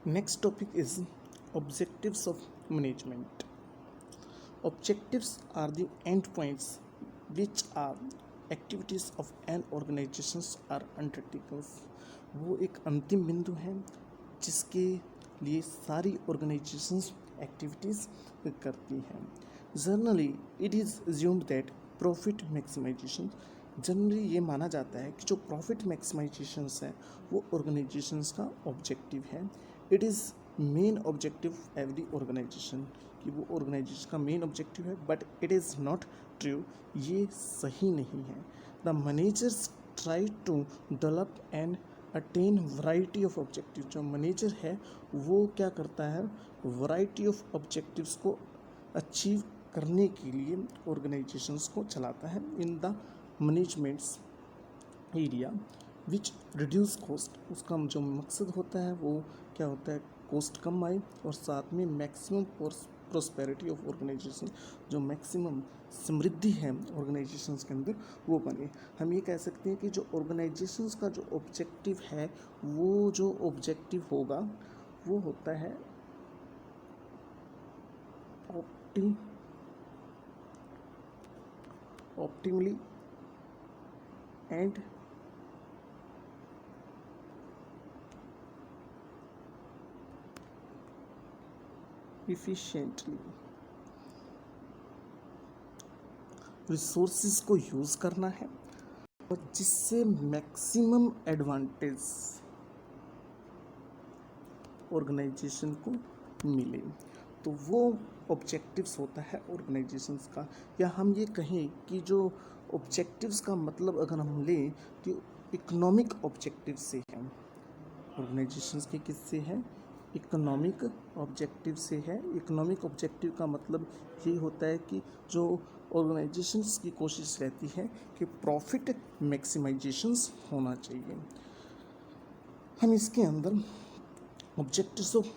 Next topic is objectives of management. Objectives are the endpoints which are activities of an organizations are undertakings. वो एक अंतिम बिंदु है जिसके लिए सारी organizations activities करती हैं. Generally, it is assumed that profit maximization generally ये माना जाता है कि जो प्रॉफिट मैक्सिमाइजेशंस है वो ऑर्गेनाइजेशंस का ऑब्जेक्टिव है. It is main objective every organisation कि वो ऑर्गेनाइजेशन का मेन ऑब्जेक्टिव है, but it is not true. ये सही नहीं है. The managers try to develop and attain variety of objective. जो मैनेजर है वो क्या करता है, वैरायटी ऑफ ऑब्जेक्टिव्स को अचीव करने के लिए ऑर्गेनाइजेशंस को चलाता है in the managements area which reduce cost. उसका जो मकसद होता है वो क्या होता है, कॉस्ट कम आए और साथ में मैक्सिमम प्रोस्पेरिटी ऑफ ऑर्गेनाइजेशन, जो मैक्सिमम समृद्धि है ऑर्गेनाइजेशंस के अंदर वो बने. हम ये कह सकते हैं कि जो ऑर्गेनाइजेशंस का जो ऑब्जेक्टिव है वो जो ऑब्जेक्टिव होगा वो होता है ऑप्टिमली एंड इफिशिएंटली रिसोर्सेज को यूज़ करना है और जिससे मैक्सिमम एडवांटेज ऑर्गेनाइजेशन को मिले. तो वो ऑब्जेक्टिव्स होता है ऑर्गेनाइजेशंस का. या हम ये कहें कि जो ऑब्जेक्टिव्स का मतलब अगर हम लें कि इकोनॉमिक ऑब्जेक्टिव से है, ऑर्गेनाइजेशंस के किससे है, इकोनॉमिक ऑब्जेक्टिव से है. इकोनॉमिक ऑब्जेक्टिव का मतलब ये होता है कि जो ऑर्गेनाइजेशंस की कोशिश रहती है कि प्रॉफिट मैक्सिमाइजेशंस होना चाहिए. हम इसके अंदर objectives of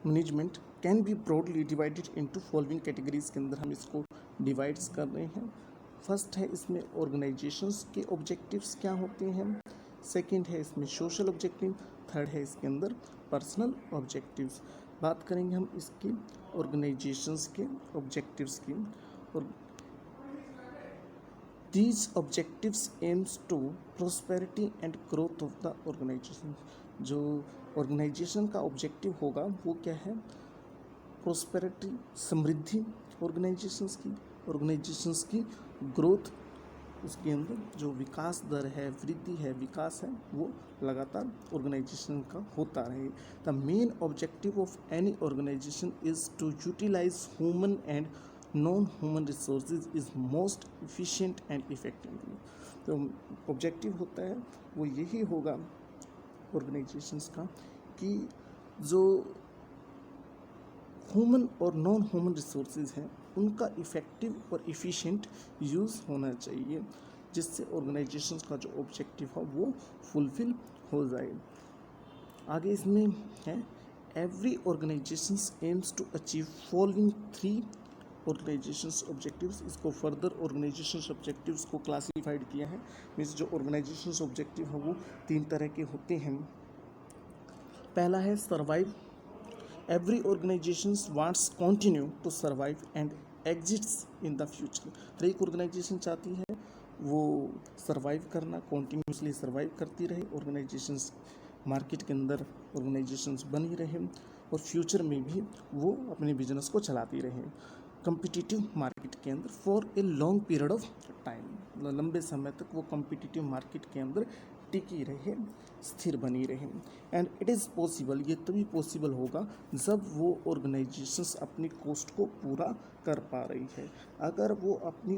management can be broadly divided into following categories के अंदर हम इसको डिवाइड्स कर रहे हैं. फर्स्ट है इसमें ऑर्गेनाइजेशंस के ऑब्जेक्टिव्स क्या होते हैं. सेकंड है इसमें सोशल ऑब्जेक्टिव. थर्ड है इसके अंदर पर्सनल ऑब्जेक्टिव्स. बात करेंगे हम इसकी ऑर्गेनाइजेशंस के ऑब्जेक्टिव्स की. और these objectives aims to prosperity and growth of the organisation. जो ऑर्गेनाइजेशन का ऑब्जेक्टिव होगा वो क्या है, प्रोस्पेरिटी, समृद्धि ऑर्गेनाइजेशंस की ग्रोथ. उसके अंदर जो विकास दर है, वृद्धि है, विकास है वो लगातार ऑर्गेनाइजेशन का होता रहे. The main objective of any organisation is to utilise human and non human resources is most efficient and effectively. तो ऑब्जेक्टिव होता है वो यही होगा ऑर्गेनाइजेशंस का कि जो ह्यूमन और नॉन ह्यूमन रिसोर्सेज हैं उनका इफ़ेक्टिव और इफ़िशिएंट यूज़ होना चाहिए जिससे ऑर्गेनाइजेशंस का जो ऑब्जेक्टिव है वो फुलफिल हो जाए. आगे इसमें है every organisations aims to achieve following 3 organisations objectives. इसको फर्दर ऑर्गेनाइजेशंस ऑब्जेक्टिव्स को क्लासीफाइड किया है. मीन्स जो ऑर्गेनाइजेशंस ऑब्जेक्टिव है वो 3 तरह के होते हैं. पहला है survive. Every organization wants continue to survive and exists in the future. हर एक ऑर्गेनाइजेशन चाहती है वो सर्वाइव करना, कॉन्टीन्यूसली सर्वाइव करती रहे. ऑर्गेनाइजेशंस मार्केट के अंदर ऑर्गेनाइजेशंस बनी रहे और फ्यूचर में भी वो अपने बिजनेस को चलाती रहे कम्पिटिटिव मार्केट के अंदर for a long period of time. लंबे समय तक वो कम्पिटिटिव मार्केट के अंदर टिकी रहे, स्थिर बनी रहे. एंड इट इज़ पॉसिबल, ये तभी पॉसिबल होगा जब वो ऑर्गेनाइजेशंस अपनी कॉस्ट को पूरा कर पा रही है. अगर वो अपनी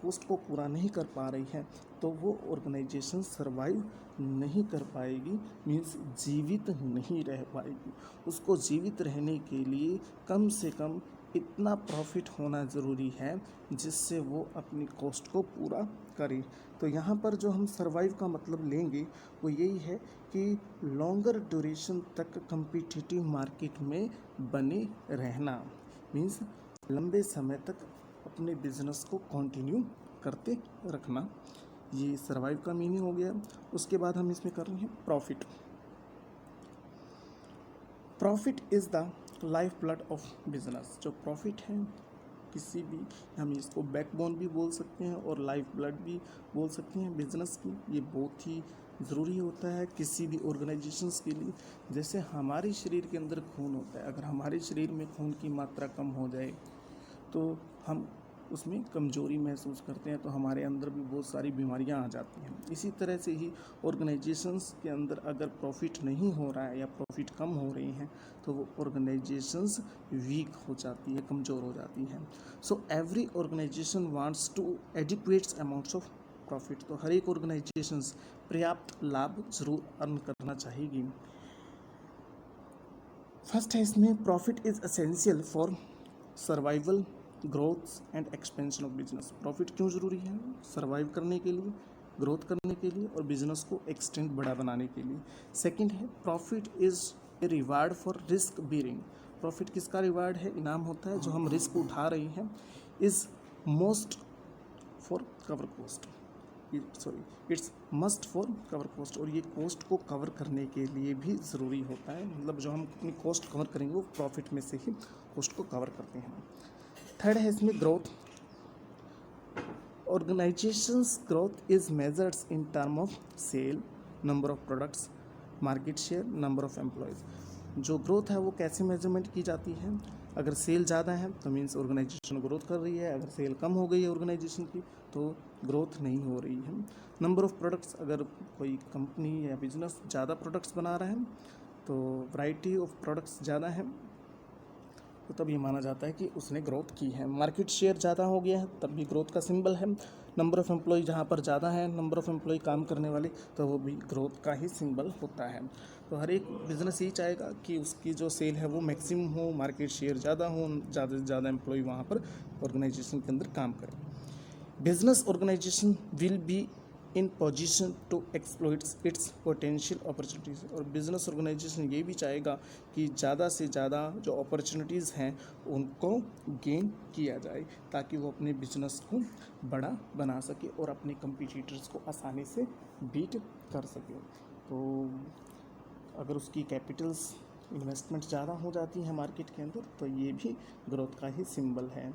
कॉस्ट को पूरा नहीं कर पा रही है तो वो ऑर्गेनाइजेशन सर्वाइव नहीं कर पाएगी, मीन्स जीवित नहीं रह पाएगी. उसको जीवित रहने के लिए कम से कम इतना प्रॉफिट होना ज़रूरी है जिससे वो अपनी कॉस्ट को पूरा करे. तो यहाँ पर जो हम सर्वाइव का मतलब लेंगे वो यही है कि लॉन्गर ड्यूरेशन तक कम्पिटिटिव मार्केट में बने रहना, मीन्स लंबे समय तक अपने बिजनेस को कंटिन्यू करते रखना. ये सर्वाइव का मीनिंग हो गया. उसके बाद हम इसमें कर रहे हैं profit. Profit is the life blood of business. जो प्रॉफिट है किसी भी, हम इसको बैकबोन भी बोल सकते हैं और लाइफ ब्लड भी बोल सकते हैं बिजनेस की। ये बहुत ही ज़रूरी होता है किसी भी ऑर्गेनाइजेशंस के लिए। जैसे हमारे शरीर के अंदर खून होता है, अगर हमारे शरीर में खून की मात्रा कम हो जाए तो हम उसमें कमज़ोरी महसूस करते हैं, तो हमारे अंदर भी बहुत सारी बीमारियां आ जाती हैं। इसी तरह से ही ऑर्गेनाइजेशंस के अंदर अगर प्रॉफिट नहीं हो रहा है या प्रॉफिट कम हो रही हैं तो वो ऑर्गेनाइजेशंस वीक हो जाती है, कमज़ोर हो जाती हैं। So every organization wants to adequates amounts of profit. तो हर एक ऑर्गेनाइजेशंस पर्याप्त लाभ जरूर अर्न करना चाहेगी। फर्स्ट है इसमें, profit is essential for survival, growth and expansion of business. Profit क्यों ज़रूरी है? सर्वाइव करने के लिए, ग्रोथ करने के लिए और बिजनेस को एक्सटेंड बड़ा बनाने के लिए। सेकंड है, profit is a reward for risk bearing. Profit किसका रिवार्ड है? इनाम होता है जो हम रिस्क उठा रहे हैं। Is most for cover cost, it's must for cover cost. और ये कॉस्ट को कवर करने के लिए भी ज़रूरी होता है, मतलब जो हम अपनी कॉस्ट कवर करेंगे वो प्रॉफिट में से ही कॉस्ट को कवर करते हैं। थर्ड है इसमें growth. Organisations growth is measured in term of sale, number of products, market share, number of employees. जो ग्रोथ है वो कैसे मेजरमेंट की जाती है? अगर सेल ज़्यादा है तो मीन्स ऑर्गेनाइजेशन ग्रोथ कर रही है, अगर सेल कम हो गई है ऑर्गेनाइजेशन की तो ग्रोथ नहीं हो रही है। नंबर ऑफ प्रोडक्ट्स, अगर कोई कंपनी या बिजनेस ज़्यादा प्रोडक्ट्स बना रहा है तो वैरायटी ऑफ प्रोडक्ट्स ज़्यादा है तो तब ये माना जाता है कि उसने ग्रोथ की है। मार्केट शेयर ज़्यादा हो गया है तब भी ग्रोथ का सिंबल है। नंबर ऑफ़ एम्प्लॉय जहाँ पर ज़्यादा है, नंबर ऑफ़ एम्प्लॉय काम करने वाले, तो वो भी ग्रोथ का ही सिंबल होता है। तो हर एक बिजनेस यही चाहेगा कि उसकी जो सेल है वो मैक्सिमम हो, मार्केट शेयर ज़्यादा हो, ज़्यादा से ज़्यादा एम्प्लॉय वहाँ पर ऑर्गेनाइजेशन के अंदर काम करें। Business organisation will be in position to exploit its potential opportunities. और बिजनेस ऑर्गेनाइजेशन ये भी चाहेगा कि ज़्यादा से ज़्यादा जो अपॉर्चुनिटीज़ हैं उनको गेन किया जाए ताकि वो अपने बिजनेस को बड़ा बना सके और अपने कंपटीटर्स को आसानी से बीट कर सके। तो अगर उसकी कैपिटल्स इन्वेस्टमेंट ज़्यादा हो जाती है मार्केट के अंदर तो ये भी ग्रोथ का ही सिंबल है।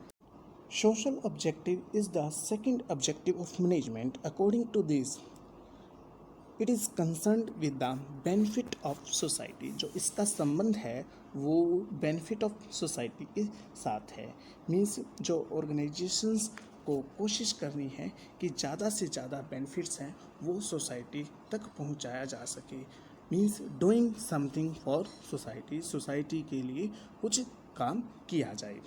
Social objective is the second objective of management. According to this, it is concerned with the benefit of society. जो इसका संबंध है वो benefit of society के साथ है। मीन्स जो ऑर्गेनाइजेशंस को कोशिश करनी है कि ज़्यादा से ज़्यादा बेनिफिट्स हैं वो सोसाइटी तक पहुंचाया जा सके। Means doing something for society, society के लिए कुछ काम किया जाए।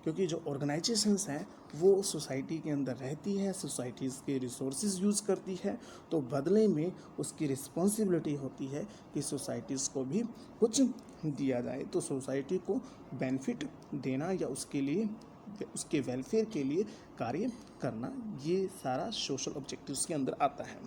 क्योंकि जो ऑर्गेनाइजेशंस हैं वो सोसाइटी के अंदर रहती है, सोसाइटीज़ के रिसोर्सेज यूज़ करती है, तो बदले में उसकी रिस्पॉन्सिबिलिटी होती है कि सोसाइटीज़ को भी कुछ दिया जाए। तो सोसाइटी को बेनिफिट देना या उसके लिए, उसके वेलफेयर के लिए कार्य करना, ये सारा सोशल ऑब्जेक्टिव्स के अंदर आता है।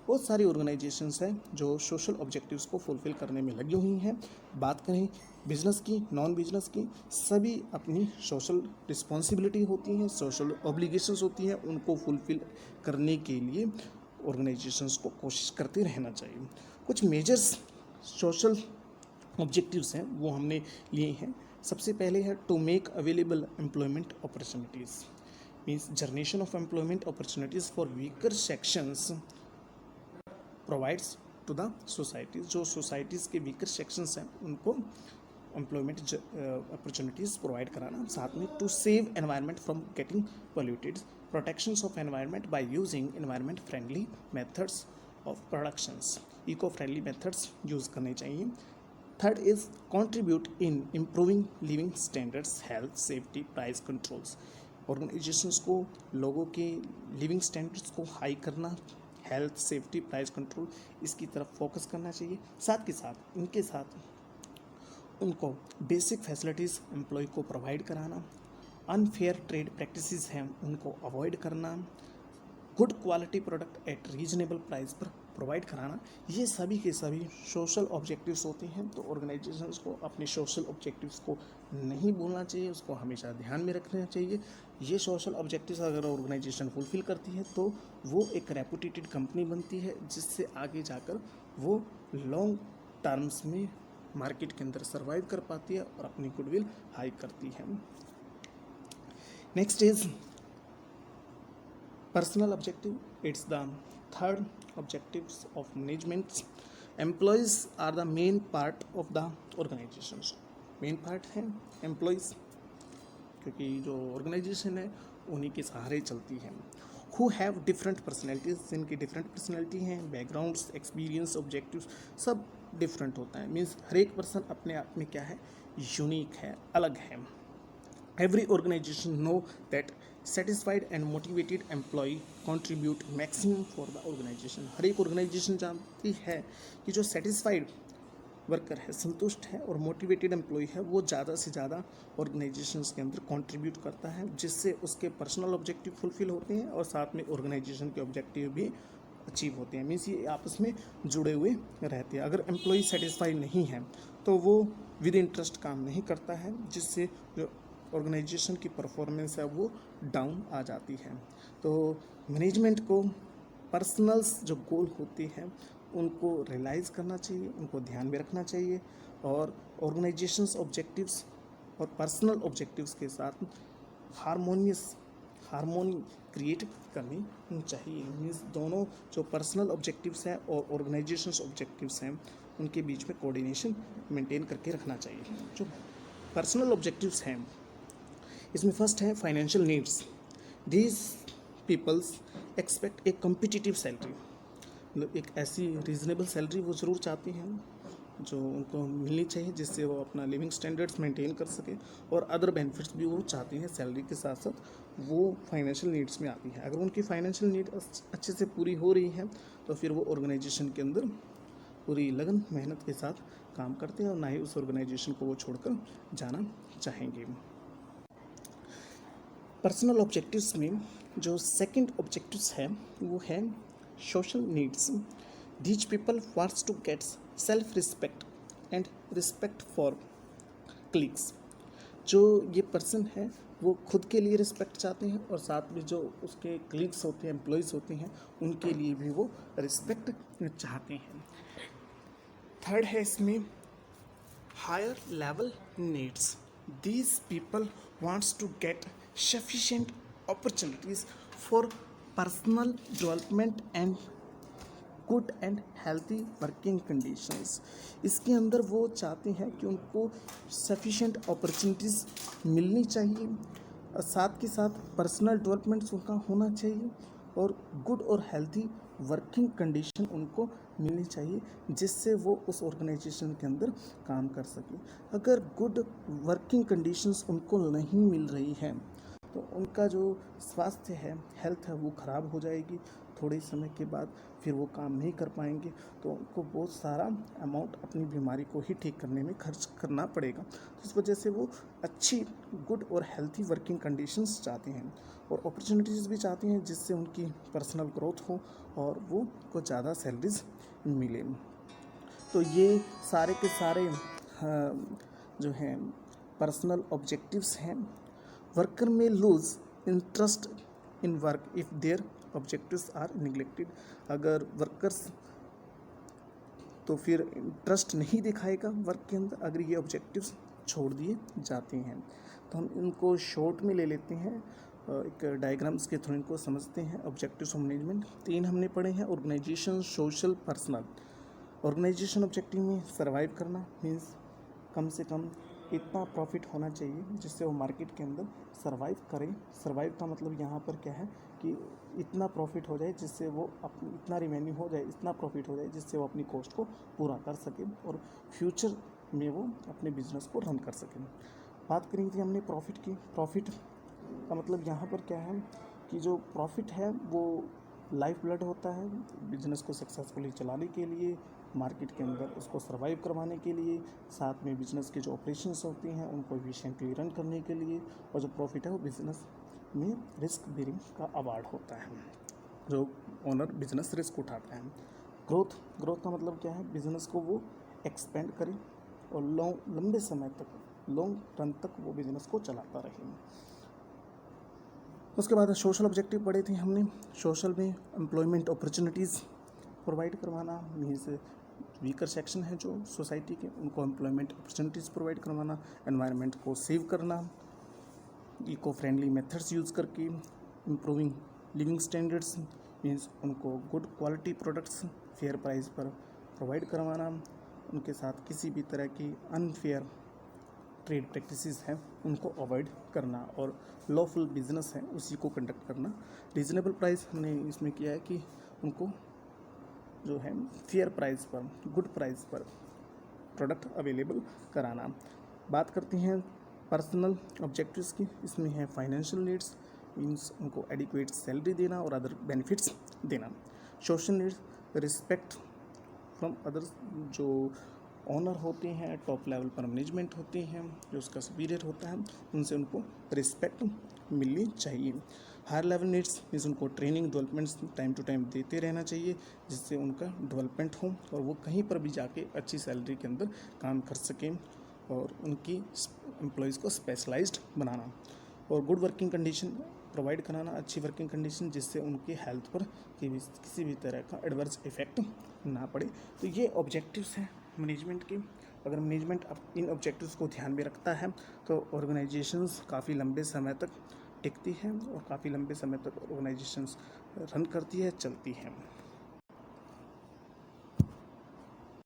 बहुत सारी ऑर्गेनाइजेशंस हैं जो सोशल ऑब्जेक्टिव्स को फुलफ़िल करने में लगी हुई हैं। बात करें बिजनेस की, नॉन बिजनेस की, सभी अपनी सोशल रिस्पॉन्सिबिलिटी होती हैं, सोशल ऑब्लिगेशंस होती हैं, उनको फुलफ़िल करने के लिए ऑर्गेनाइजेशंस को कोशिश करते रहना चाहिए। कुछ मेजर्स सोशल ऑब्जेक्टिव्स हैं वो हमने लिए हैं। सबसे पहले है to make available employment opportunities, means generation of employment opportunities for weaker sections provides to the societies. जो सोसाइटीज़ के वीकर सेक्शंस हैं उनको एम्प्लॉयमेंट अपॉर्चुनिटीज़ प्रोवाइड कराना। साथ में to save environment from getting polluted, protections of environment by using environment friendly methods of productions, eco friendly methods use करने चाहिए। Third is contribute in improving living standards, health, safety, price controls. Organisations को लोगों के living standards को high करना, health, safety, price control, इसकी तरफ focus करना चाहिए। साथ के साथ इनके साथ उनको बेसिक फैसिलिटीज़ एम्प्लॉय को प्रोवाइड कराना, अनफेयर ट्रेड प्रैक्टिसेस हैं उनको अवॉइड करना, good quality product at reasonable price पर प्रोवाइड कराना, ये सभी के सभी सोशल ऑब्जेक्टिव्स होते हैं। तो ऑर्गेनाइजेशंस को अपने सोशल ऑब्जेक्टिव्स को नहीं भूलना चाहिए, उसको हमेशा ध्यान में रखना चाहिए। ये सोशल ऑब्जेक्टिव्स अगर ऑर्गेनाइजेशन फुलफिल करती है तो वो एक रेपुटेटेड कंपनी बनती है जिससे आगे जाकर वो लॉन्ग टर्म्स में मार्केट के अंदर सर्वाइव कर पाती है और अपनी गुडविल हाई करती है। Next is personal objective. It's the third objectives of management. Employees are the main part of the organization. Main part है एम्प्लॉयज़, क्योंकि जो ऑर्गेनाइजेशन है उन्हीं के सहारे चलती है। हु हैव डिफरेंट पर्सनैलिटीज़, जिनकी डिफरेंट पर्सनैलिटी हैं, बैकग्राउंड्स, एक्सपीरियंस, ऑब्जेक्टिव्स सब डिफरेंट होता है। मीन्स हर एक पर्सन अपने आप में क्या है, यूनिक है, अलग है। Every organization know that satisfied and motivated employ contribute maximum for the organization. हर एक ऑर्गेनाइजेशन जानती है कि जो सेटिस्फाइड वर्कर है, संतुष्ट है और मोटिवेटेड एम्प्लॉय है, वो ज़्यादा से ज़्यादा ऑर्गेनाइजेशंस के अंदर कंट्रीब्यूट करता है, जिससे उसके पर्सनल ऑब्जेक्टिव फुलफिल होते हैं और साथ में ऑर्गेनाइजेशन के ऑब्जेक्टिव भी अचीव होते हैं। मीन्स ये आपस में जुड़े हुए रहते हैं। अगर एम्प्लॉय सेटिस्फाइड नहीं है तो वो विद इंटरेस्ट काम नहीं करता है, जिससे जो ऑर्गेनाइजेशन की परफॉर्मेंस है वो डाउन आ जाती है। तो मैनेजमेंट को पर्सनल्स जो गोल होते हैं उनको रियलाइज़ करना चाहिए, उनको ध्यान में रखना चाहिए और ऑर्गेनाइजेशंस ऑब्जेक्टिव्स और पर्सनल ऑब्जेक्टिव्स के साथ हारमोनी क्रिएट करनी चाहिए। मीन्स दोनों जो पर्सनल ऑब्जेक्टिव्स हैं और ऑर्गेनाइजेशंस ऑब्जेक्टिव्स हैं उनके बीच में कोऑर्डिनेशन मेंटेन करके रखना चाहिए। जो पर्सनल ऑब्जेक्टिव्स हैं इसमें फर्स्ट है financial needs. These peoples expect a competitive salary. मतलब एक ऐसी रीज़नेबल सैलरी वो ज़रूर चाहती हैं जो उनको मिलनी चाहिए, जिससे वो अपना लिविंग स्टैंडर्ड्स मेंटेन कर सके, और अदर बेनिफिट्स भी वो चाहती हैं सैलरी के साथ साथ, वो फाइनेंशियल नीड्स में आती है। अगर उनकी फाइनेंशियल नीड अच्छे से पूरी हो रही है तो फिर वो ऑर्गेनाइजेशन के अंदर पूरी लगन मेहनत के साथ काम करते हैं और ना ही उस ऑर्गेनाइजेशन को वो छोड़कर जाना चाहेंगे। पर्सनल ऑब्जेक्टिव्स में जो सेकंड ऑब्जेक्टिव्स है वो है social needs. These people wants to get self respect and respect for clicks. जो ये पर्सन है वो खुद के लिए रिस्पेक्ट चाहते हैं और साथ में जो उसके क्लिक्स होते हैं, एम्प्लॉयज़ होते हैं, उनके लिए भी वो रिस्पेक्ट चाहते हैं। थर्ड है इसमें higher level needs. These people wants to get sufficient opportunities for personal development and good and healthy working conditions. इसके अंदर वो चाहते हैं कि उनको सफिशेंट अपॉर्चुनिटीज़ मिलनी चाहिए और साथ के साथ पर्सनल डेवलपमेंट्स उनका होना चाहिए और गुड और हेल्थी वर्किंग कंडीशन उनको मिलनी चाहिए, जिससे वो उस ऑर्गेनाइजेशन के अंदर काम कर सके। अगर गुड वर्किंग कंडीशंस उनको नहीं मिल रही है तो उनका जो स्वास्थ्य है, हेल्थ है, वो ख़राब हो जाएगी। थोड़े समय के बाद फिर वो काम नहीं कर पाएंगे तो उनको बहुत सारा अमाउंट अपनी बीमारी को ही ठीक करने में खर्च करना पड़ेगा। तो इस वजह से वो अच्छी गुड और हेल्थी वर्किंग कंडीशंस चाहते हैं और अपॉर्चुनिटीज़ भी चाहते हैं, जिससे उनकी पर्सनल ग्रोथ हो और वो को ज़्यादा सैलरीज मिले। तो ये सारे के सारे जो हैं पर्सनल ऑब्जेक्टिव्स हैं। वर्कर में lose interest in work if their objectives are neglected. अगर वर्कर्स तो फिर इंटरेस्ट नहीं दिखाएगा वर्क के अंदर अगर ये ऑब्जेक्टिव्स छोड़ दिए जाते हैं। तो हम इनको शॉर्ट में ले लेते हैं, एक डायग्राम्स के थ्रू इनको समझते हैं। ऑब्जेक्टिव्स ऑफ मैनेजमेंट 3 हमने पढ़े हैं, organization, social, personal. Organization objective में सर्वाइव करना मीन्स कम से कम इतना प्रॉफिट होना चाहिए जिससे वो मार्केट के अंदर सर्वाइव करें। सर्वाइव का मतलब यहाँ पर क्या है कि इतना प्रॉफिट हो जाए जिससे वो अपनी इतना रिवेन्यू हो जाए, इतना प्रॉफिट हो जाए जिससे वो अपनी कॉस्ट को पूरा कर सके और फ्यूचर में वो अपने बिजनेस को रन कर सकें। बात करेंगे थी हमने प्रॉफिट की। प्रॉफिट का मतलब यहाँ पर क्या है कि जो प्रॉफिट है वो लाइफ ब्लड होता है बिजनेस को सक्सेसफुली चलाने के लिए, मार्केट के अंदर उसको सर्वाइव करवाने के लिए, साथ में बिजनेस के जो ऑपरेशंस होती हैं उनको एफिशिएंटली रन करने के लिए, और जो प्रॉफिट है वो बिजनेस में रिस्क बेरिंग का अवार्ड होता है, जो ओनर बिजनेस रिस्क उठाता है। ग्रोथ का मतलब क्या है, बिजनेस को वो एक्सपेंड करे और लंबे समय तक, लॉन्ग रन तक वो बिजनेस को चलाता रहे। उसके बाद सोशल ऑब्जेक्टिव पढ़े थे हमने। सोशल में एम्प्लॉयमेंट अपॉर्चुनिटीज़ प्रोवाइड करवाना मीन्स वीकर सेक्शन है जो सोसाइटी के, उनको एम्प्लॉयमेंट अपॉर्चुनिटीज़ प्रोवाइड करवाना, एनवायरनमेंट को सेव करना, इको फ्रेंडली मेथड्स यूज़ करके इम्प्रूविंग लिविंग स्टैंडर्ड्स, मीन्स उनको good quality products fair price पर प्रोवाइड करवाना, उनके साथ किसी भी तरह की अनफेयर ट्रेड प्रैक्टिसेस हैं उनको अवॉइड करना, और लॉफुल बिजनेस है उसी को कंडक्ट करना। रीजनेबल प्राइस हमने इसमें किया है कि उनको जो है फेयर प्राइस पर, गुड प्राइस पर प्रोडक्ट अवेलेबल कराना। बात करते हैं पर्सनल ऑब्जेक्टिव्स की, इसमें है फाइनेंशियल नीड्स, मीन्स उनको एडिक्वेट सैलरी देना और अदर बेनिफिट्स देना। Social needs, respect from others, जो ऑनर होते हैं, टॉप लेवल पर मैनेजमेंट होते हैं, जो उसका सुपीरियर होता है, उनसे उनको रिस्पेक्ट मिलनी चाहिए। हायर लेवल नीड्स मीन्स उनको training developments time to time देते रहना चाहिए, जिससे उनका डेवलपमेंट हो और वो कहीं पर भी जाके अच्छी सैलरी के अंदर काम कर सकें, और उनकी एम्प्लॉयज़ को स्पेशलाइज्ड बनाना, और गुड वर्किंग कंडीशन प्रोवाइड कराना, अच्छी वर्किंग कंडीशन, जिससे उनकी हेल्थ पर किसी भी तरह का एडवर्स इफेक्ट ना पड़े। तो ये ऑब्जेक्टिव्स हैं मैनेजमेंट के। अगर मैनेजमेंट इन ऑब्जेक्टिव्स को ध्यान में रखता है तो ऑर्गेनाइजेशंस काफ़ी लंबे समय तक टिकती हैं और काफ़ी लंबे समय तक ऑर्गेनाइजेशंस रन करती है, चलती हैं।